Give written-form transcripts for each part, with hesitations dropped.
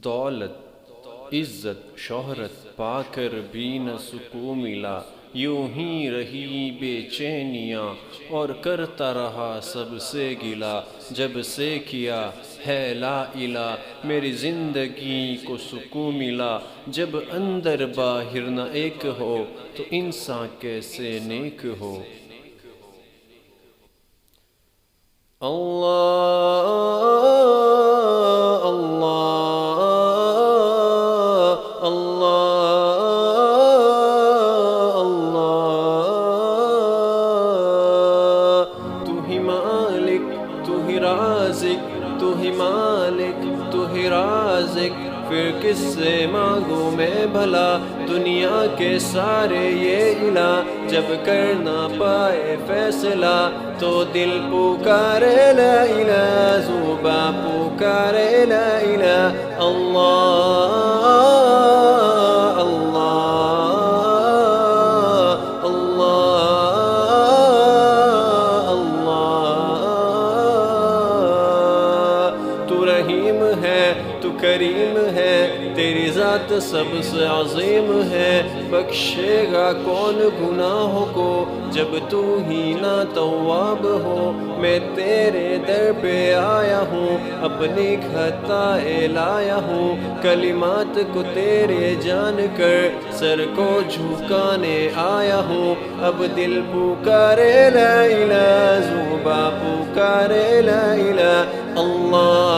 دولت عزت شہرت پا کر بھی نہ سکون ملا، یوں ہی رہی بے چینیاں اور کرتا رہا سب سے گلا۔ جب سے کیا ہے لا الہ میری زندگی کو سکون ملا، جب اندر باہر نہ ایک ہو تو انسان کیسے نیک ہو۔ اللہ اللہ اللہ اللہ، تو ہی مالک تو ہی رازق، تو ہی مالک تو ہی رازق، پھر کس سے مانگوں میں بھلا دنیا کے سارے یہ الہ۔ جب کر نہ پائے فیصلہ تو دل پکارے لا الہ، زباں پکارے لا الہ۔ اللہ اللہ اللہ اللہ، تو رحیم ہے تو کریم ہے، تیری ذات سب سے عظیم ہے۔ بخشے گا کون گناہوں کو جب تو ہی نہ تواب ہو۔ میں تیرے در پہ آیا ہوں، اپنی خطائیں لایا ہوں، کلمات کو تیرے جان کر سر کو جھکانے آیا ہوں۔ اب دل پکارے لا الہ، زباں پکارے لا الہ۔ اللہ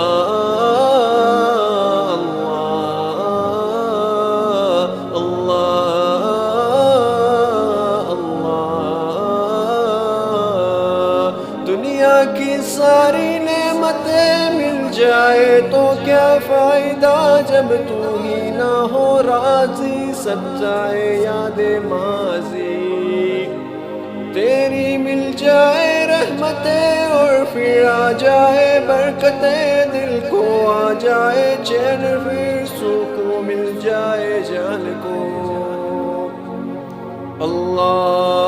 دنیا کی ساری نعمتیں مل جائے تو کیا فائدہ جب تو ہی نہ ہو راضی، سب جائے یاد ماضی۔ تیری مل جائے رحمتیں اور پھر آ جائے برکتیں، دل کو آ جائے چین، پھر سکون مل جائے جان کو۔ اللہ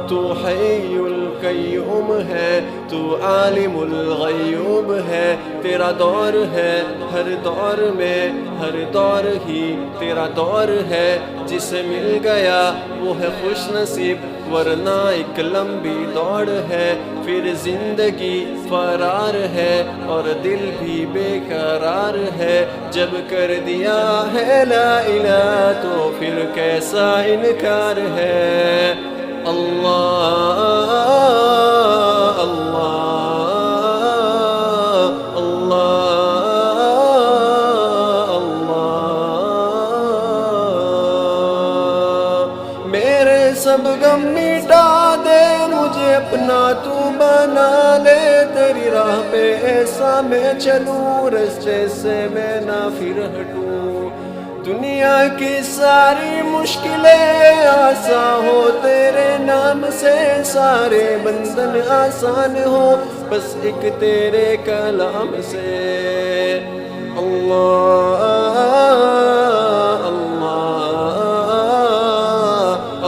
تو حی القیوم ہے، تو عالم الغیوب ہے، تیرا دور ہے ہر دور میں، ہر دور ہی تیرا دور ہے۔ جسے مل گیا وہ ہے خوش نصیب، ورنہ ایک لمبی دوڑ ہے، پھر زندگی فرار ہے اور دل بھی بے قرار ہے۔ جب کر دیا ہے لا الہ تو پھر کیسا انکار ہے۔ اللہ اللہ اللہ اللہ، میرے سب غم مٹا دے، مجھے اپنا تو بنا لے، تیری راہ پہ ایسا میں چلوں، رستے سے میں نہ پھر ہٹوں۔ دنیا کی ساری مشکلیں آسان ہو تیرے نام سے، سارے بندھن آسان ہو بس ایک تیرے کلام سے۔ اللہ اللہ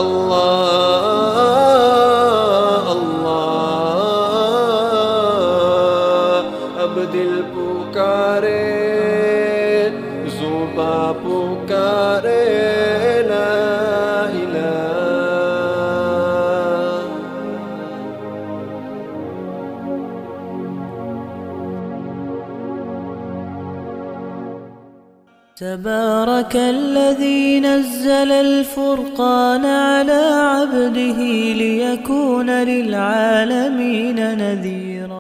اللہ اللہ، اب دل پکارے زباں پکارے لا الہ۔ تبارك الذي نزل الفرقان على عبده ليكون للعالمين نذيرا